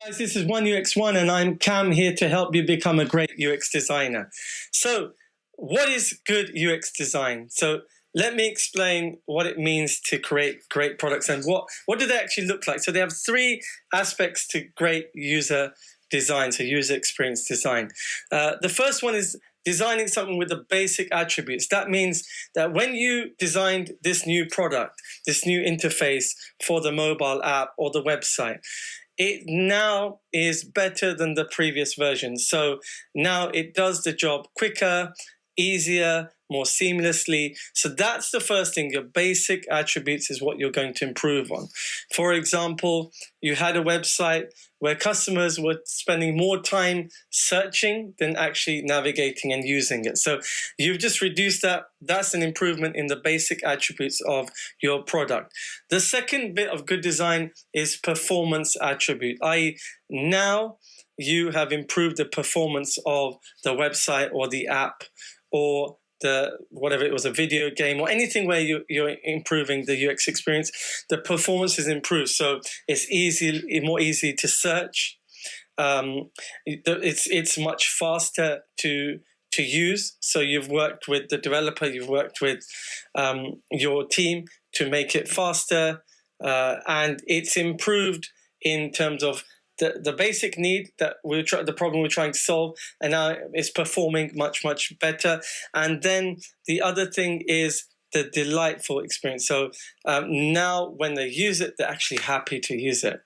Guys, this is One UX1 and I'm Cam here to help you become a great UX designer. So, what is good UX design? So, let me explain what it means to create great products and what do they actually look like. So, they have three aspects to great user design, so user experience design. The first one is designing something with the basic attributes. That means that when you designed this new product, this new interface for the mobile app or the website, it now is better than the previous version. So now it does the job quicker, easier, more seamlessly. So that's the first thing. Your basic attributes is what you're going to improve on. For example, you had a website where customers were spending more time searching than actually navigating and using it. So you've just reduced that. That's an improvement in the basic attributes of your product. The second bit of good design is performance attribute, i.e. now you have improved the performance of the website or the app or whatever it was, a video game or anything where you're improving the UX experience, the performance is improved. So it's more easy to search. It's much faster to use. So you've worked with the developer, you've worked with your team to make it faster, and it's improved in terms of the basic need that the problem we're trying to solve, and now it's performing much, much better. And then the other thing is the delightful experience. So now when they use it, they're actually happy to use it.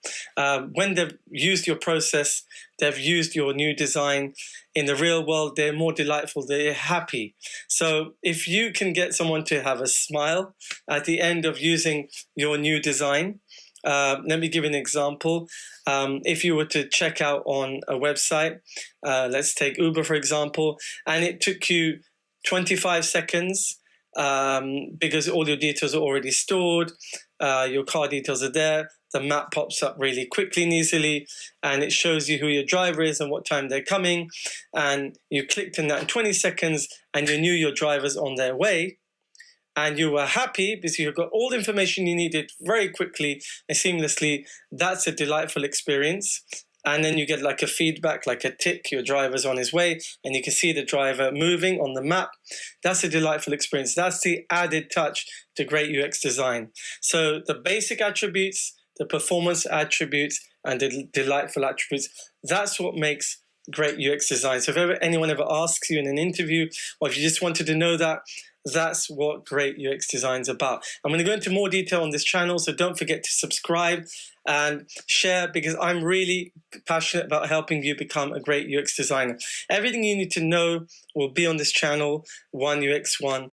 When they've used your process, they've used your new design in the real world, they're more delightful, they're happy. So if you can get someone to have a smile at the end of using your new design, let me give an example. If you were to check out on a website, let's take Uber for example, and it took you 25 seconds because all your details are already stored, your car details are there, the map pops up really quickly and easily, and it shows you who your driver is and what time they're coming, and you clicked in that in 20 seconds and you knew your driver's on their way. And you were happy because you got all the information you needed very quickly and seamlessly. That's a delightful experience. And then you get like a feedback, like a tick, your driver's on his way, and you can see the driver moving on the map. That's a delightful experience. That's the added touch to great UX design. So the basic attributes, the performance attributes, and the delightful attributes, that's what makes great UX design. So if anyone ever asks you in an interview, or if you just wanted to know that, that's what great UX design is about. I'm going to go into more detail on this channel, so don't forget to subscribe and share, because I'm really passionate about helping you become a great UX designer. Everything you need to know will be on this channel, One UX1.